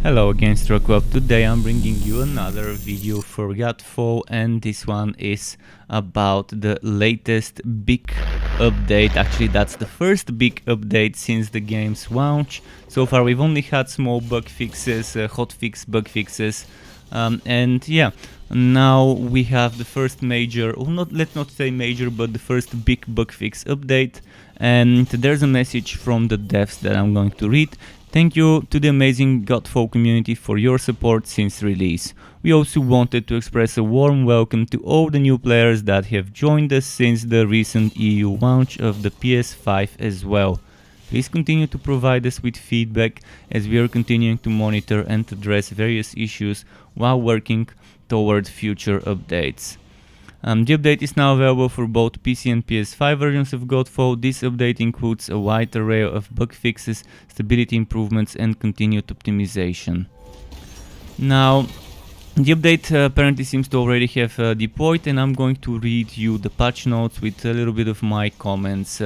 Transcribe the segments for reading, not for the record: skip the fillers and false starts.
Hello again, Stroke. Today I'm bringing you another video for Godfall, and this one is about the latest big update. Actually, that's the first big update since the game's launch. So far we've only had small bug fixes, hotfix bug fixes, and yeah, now we have the first major, or let's not say major, but the first big bug fix update. And there's a message from the devs that I'm going to read. Thank you to the amazing Godfall community for your support since release. We also wanted to express a warm welcome to all the new players that have joined us since the recent EU launch of the PS5 as well. Please continue to provide us with feedback as we are continuing to monitor and address various issues while working toward future updates. The update is now available for both PC and PS5 versions of Godfall. This update includes a wide array of bug fixes, stability improvements and continued optimization. Now, the update apparently seems to already have deployed, and I'm going to read you the patch notes with a little bit of my comments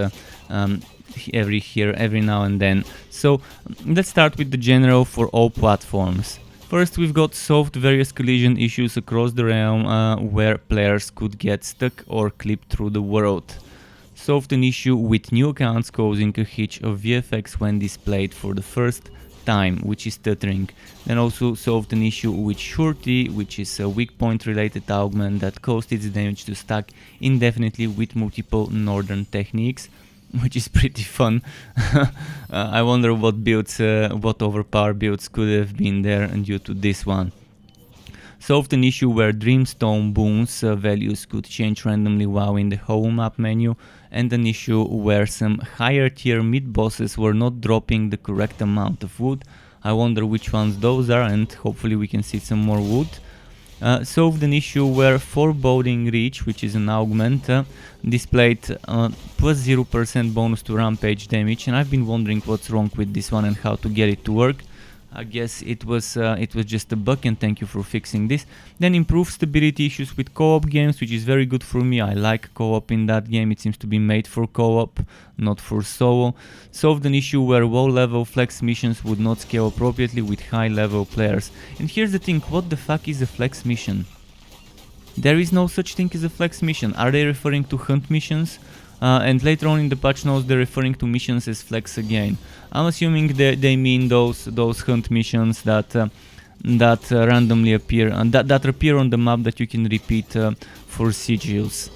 every now and then. So let's start with the general for all platforms. First, we've got solved various collision issues across the realm where players could get stuck or clip through the world. Solved an issue with new accounts causing a hitch of VFX when displayed for the first time, which is stuttering. Then also solved an issue with Surety, which is a weak point related augment that caused its damage to stack indefinitely with multiple northern techniques, which is pretty fun. I wonder what builds, what overpower builds could have been there due to this one. Solved an issue where Dreamstone boons values could change randomly while in the whole map menu, and an issue where some higher tier mid bosses were not dropping the correct amount of wood. I wonder which ones those are, and hopefully we can see some more wood. Solved an issue where Foreboding Reach, which is an augment, displayed plus 0% bonus to rampage damage, and I've been wondering what's wrong with this one and how to get it to work. I guess it was just a bug, and thank you for fixing this. Then improved stability issues with co-op games, which is very good for me. I like co-op in that game. It seems to be made for co-op, not for solo. Solved an issue where low level flex missions would not scale appropriately with high level players. And here's the thing, what the fuck is a flex mission? There is no such thing as a flex mission. Are they referring to hunt missions? And later on in the patch notes they're referring to missions as flex again. I'm assuming they mean those hunt missions that randomly appear and that appear on the map that you can repeat for sigils.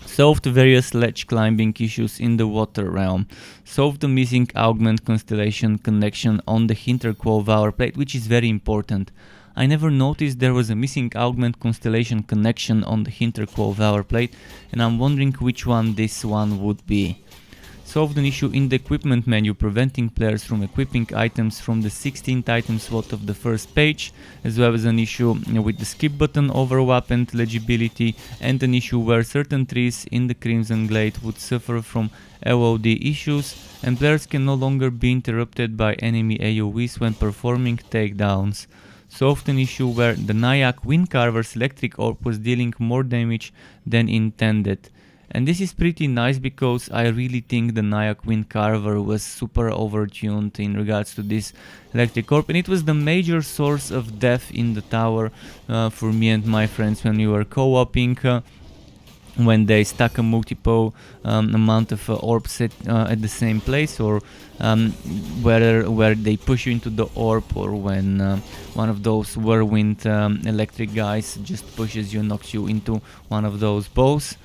Solved various ledge climbing issues in the water realm. Solved the missing augment constellation connection on the Hinterquo Valor plate, which is very important. I never noticed there was a missing augment constellation connection on the Hinterquo Valor plate, and I'm wondering which one this one would be. Solved an issue in the equipment menu preventing players from equipping items from the 16th item slot of the first page, as well as an issue with the skip button over weapon legibility, and an issue where certain trees in the Crimson Glade would suffer from LOD issues, and players can no longer be interrupted by enemy AoEs when performing takedowns. Solved an issue where the Nyack Windcarver's electric orb was dealing more damage than intended. And this is pretty nice because I really think the Nyack Windcarver was super overtuned in regards to this electric orb, and it was the major source of death in the tower for me and my friends when we were co-oping. When they stack a multiple amount of orbs at the same place, or where they push you into the orb, or when one of those whirlwind electric guys just pushes you, knocks you into one of those balls.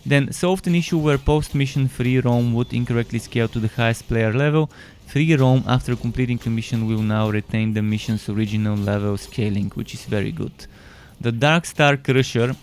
Then solved an issue where post-mission free roam would incorrectly scale to the highest player level. Free roam after completing a mission will now retain the mission's original level scaling, which is very good. The Dark Star Crusher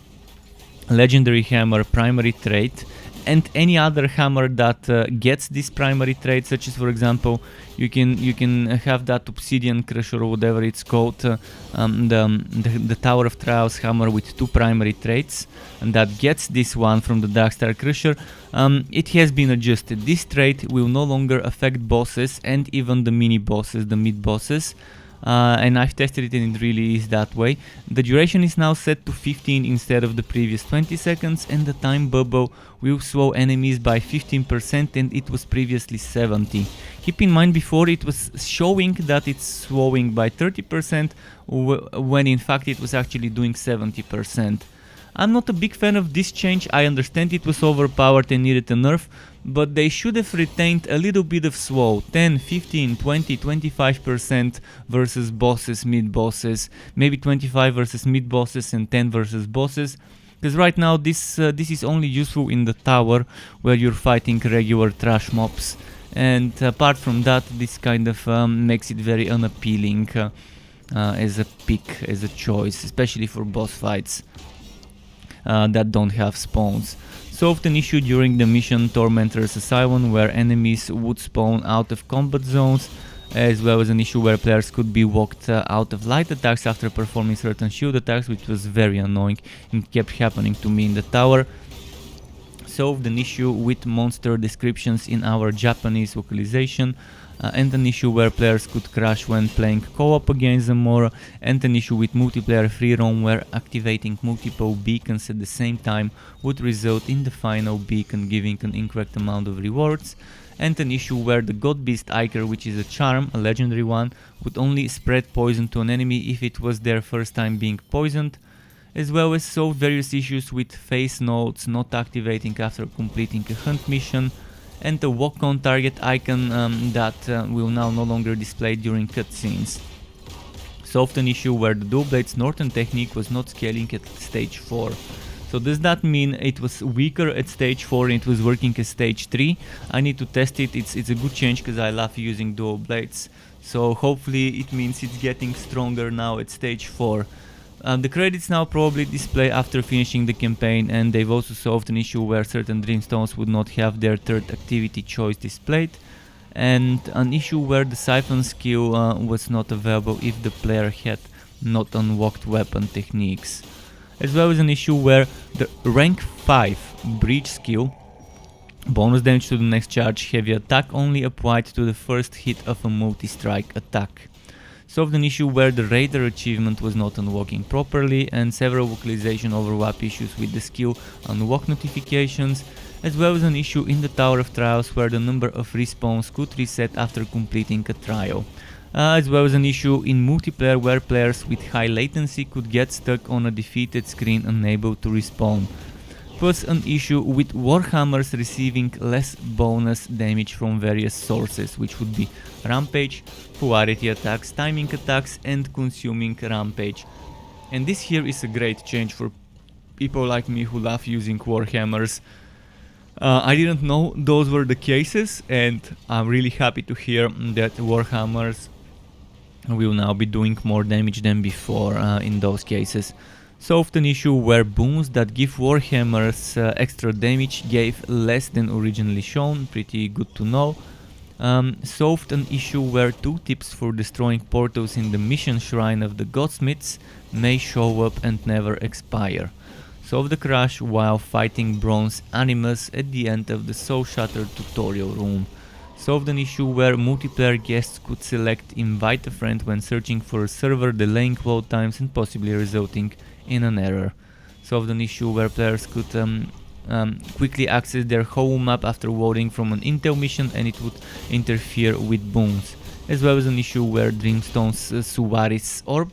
legendary hammer primary trait, and any other hammer that gets this primary trait, such as for example you can have that Obsidian Crusher or whatever it's called, the Tower of Trials hammer with two primary traits, and that gets this one from the Darkstar Crusher. It has been adjusted. This trait will no longer affect bosses and even the mini bosses, the mid bosses. and I've tested it and it really is that way. The duration is now set to 15 instead of the previous 20 seconds, and the time bubble will slow enemies by 15% and it was previously 70. Keep in mind, before it was showing that it's slowing by 30% when in fact it was actually doing 70%. I'm not a big fan of this change. I understand it was overpowered and needed a nerf, but they should have retained a little bit of slow, 10, 15, 20, 25% versus bosses, mid-bosses, maybe 25 versus mid-bosses and 10 versus bosses, because right now this is only useful in the tower where you're fighting regular trash mobs, and apart from that this kind of makes it very unappealing as a pick, as a choice, especially for boss fights that don't have spawns. Solved an issue during the mission Tormentor's Asylum, where enemies would spawn out of combat zones, as well as an issue where players could be walked out of light attacks after performing certain shield attacks, which was very annoying and kept happening to me in the tower. Solved an issue with monster descriptions in our Japanese localization, and an issue where players could crash when playing co-op against them more, and an issue with multiplayer free roam where activating multiple beacons at the same time would result in the final beacon giving an incorrect amount of rewards, and an issue where the God Beast Iker, which is a charm, a legendary one, would only spread poison to an enemy if it was their first time being poisoned, as well as solved various issues with face notes not activating after completing a hunt mission, and a walk-on target icon that will now no longer display during cutscenes. Solved an issue where the dual blades Norton technique was not scaling at stage 4. So does that mean it was weaker at stage 4 and it was working at stage 3? I need to test it. It's a good change because I love using dual blades. So hopefully it means it's getting stronger now at stage 4. The credits now probably display after finishing the campaign, and they've also solved an issue where certain Dreamstones would not have their third activity choice displayed, and an issue where the Siphon skill was not available if the player had not unlocked weapon techniques, as well as an issue where the rank 5 breach skill, bonus damage to the next charge, heavy attack, only applied to the first hit of a multi-strike attack. Solved an issue where the Raider achievement was not unlocking properly, and several localization overlap issues with the skill unlock notifications, as well as an issue in the Tower of Trials where the number of respawns could reset after completing a trial, as well as an issue in multiplayer where players with high latency could get stuck on a defeated screen unable to respawn. Plus an issue with Warhammers receiving less bonus damage from various sources, which would be Rampage, Polarity attacks, Timing attacks and Consuming Rampage. And this here is a great change for people like me who love using Warhammers. I didn't know those were the cases, and I'm really happy to hear that Warhammers will now be doing more damage than before in those cases. Solved an issue where boons that give Warhammers extra damage gave less than originally shown, pretty good to know. Solved an issue where 2 tips for destroying portals in the mission shrine of the Godsmiths may show up and never expire. Solved the crash while fighting bronze animus at the end of the Soul Shatter tutorial room. Solved an issue where multiplayer guests could select invite a friend when searching for a server, delaying load times and possibly resulting in an error. Solved an issue where players could quickly access their home map after loading from an intel mission and it would interfere with boons, as well as an issue where Dreamstone's Suwaris orb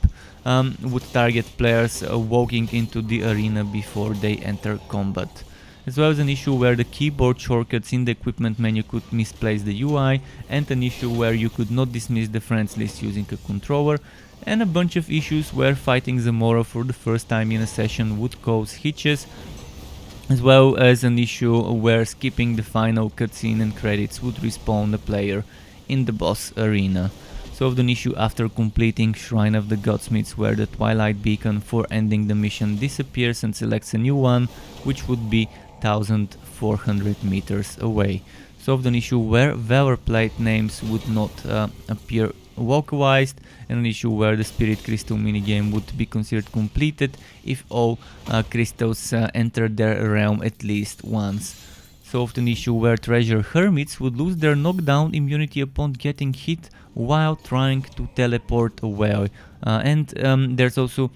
would target players walking into the arena before they enter combat, as well as an issue where the keyboard shortcuts in the equipment menu could misplace the UI, and an issue where you could not dismiss the friends list using a controller, and a bunch of issues where fighting Zamora for the first time in a session would cause hitches, as well as an issue where skipping the final cutscene and credits would respawn the player in the boss arena. Solved an issue after completing Shrine of the Godsmiths where the Twilight Beacon for ending the mission disappears and selects a new one, which would be 1400 meters away. Solved an issue where Valor Plate names would not appear localized, and an issue where the Spirit Crystal minigame would be considered completed if all crystals enter their realm at least once. solved an issue where treasure hermits would lose their knockdown immunity upon getting hit while trying to teleport away. There's also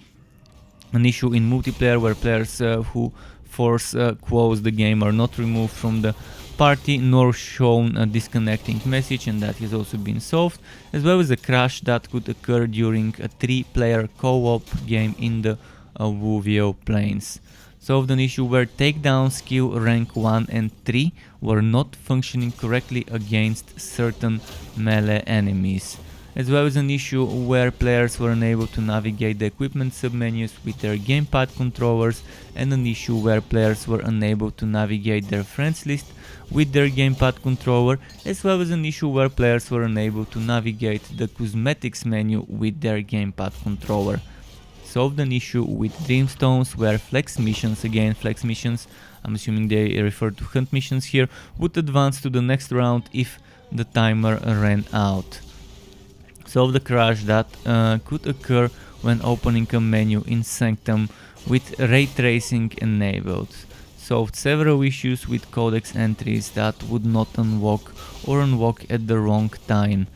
an issue in multiplayer where players who force quotes the game are not removed from the party nor shown a disconnecting message, and that has also been solved, as well as a crash that could occur during a 3-player co-op game in the Alluvial Plains. Solved an issue where takedown skill rank 1 and 3 were not functioning correctly against certain melee enemies, as well as an issue where players were unable to navigate the equipment submenus with their gamepad controllers, and an issue where players were unable to navigate their friends list with their gamepad controller, as well as an issue where players were unable to navigate the cosmetics menu with their gamepad controller. Solved an issue with Dreamstones where flex missions, again flex missions, I'm assuming they refer to hunt missions here, would advance to the next round if the timer ran out. Solved a crash that could occur when opening a menu in Sanctum with ray tracing enabled. Solved several issues with codex entries that would not unlock or unlock at the wrong time.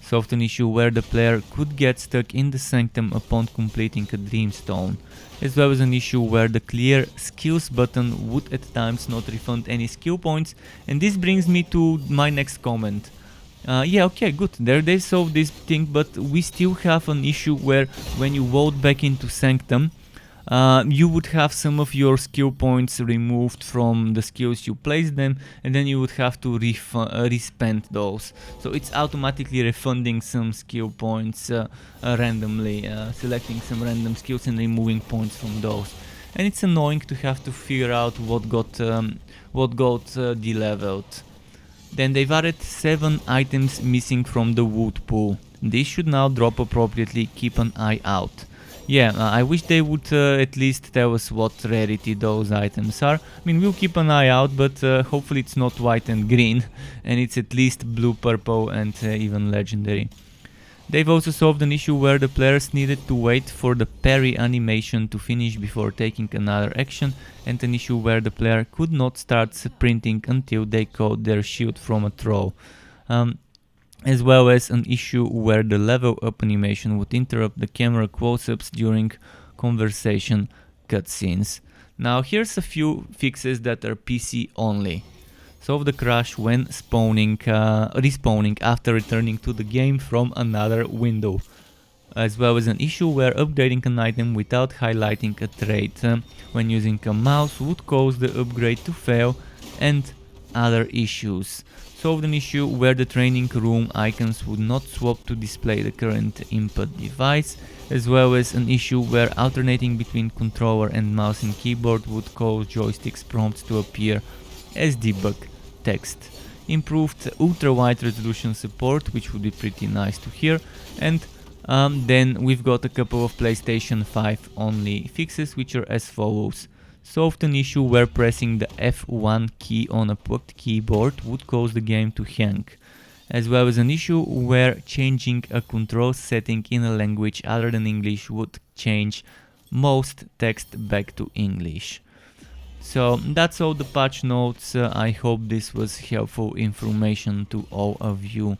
Solved an issue where the player could get stuck in the Sanctum upon completing a Dreamstone, as well as an issue where the clear skills button would at times not refund any skill points, and this brings me to my next comment. Yeah, okay, good, there they solved this thing, but we still have an issue where when you vote back into Sanctum, you would have some of your skill points removed from the skills you place them, and then you would have to respend those. So it's automatically refunding some skill points randomly, selecting some random skills and removing points from those. And it's annoying to have to figure out what got deleveled. Then they've added 7 items missing from the wood pool. These should now drop appropriately, keep an eye out. Yeah, I wish they would at least tell us what rarity those items are. I mean, we'll keep an eye out, but hopefully it's not white and green, and it's at least blue, purple, and even legendary. They've also solved an issue where the players needed to wait for the parry animation to finish before taking another action, and an issue where the player could not start sprinting until they caught their shield from a throw. As well as an issue where the level up animation would interrupt the camera close-ups during conversation cutscenes. Now here's a few fixes that are PC only. Solve the crash when respawning after returning to the game from another window. As well as an issue where upgrading an item without highlighting a trait when using a mouse would cause the upgrade to fail, and other issues. Solved an issue where the training room icons would not swap to display the current input device, as well as an issue where alternating between controller and mouse and keyboard would cause joystick's prompts to appear as debug text. Improved ultra-wide resolution support, which would be pretty nice to hear, and then we've got a couple of PlayStation 5 only fixes, which are as follows. Solved an issue where pressing the F1 key on a plugged keyboard would cause the game to hang, as well as an issue where changing a control setting in a language other than English would change most text back to English. So that's all the patch notes. I hope this was helpful information to all of you.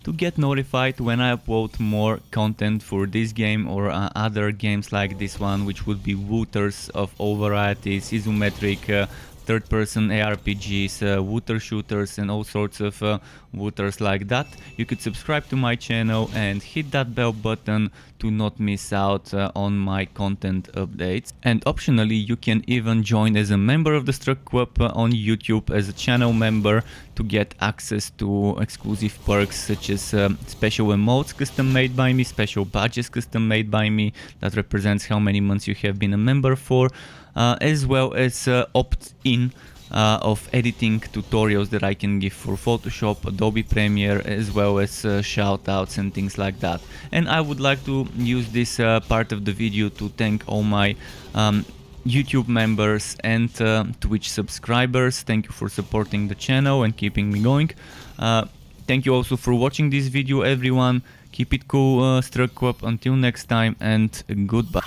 To get notified when I upload more content for this game or other games like this one, which would be wooters of all varieties, isometric, third-person ARPGs, wooter shooters and all sorts of wooters like that, you could subscribe to my channel and hit that bell button to not miss out on my content updates. And optionally, you can even join as a member of the Struck Club on YouTube as a channel member to get access to exclusive perks such as special emotes custom made by me, special badges custom made by me that represents how many months you have been a member for, as well as opt-in of editing tutorials that I can give for Photoshop, Adobe Premiere, as well as shoutouts and things like that. And I would like to use this part of the video to thank all my YouTube members and Twitch subscribers. Thank you for supporting the channel and keeping me going. Thank you also for watching this video, everyone. Keep it cool, Struck Club. Until next time, and goodbye.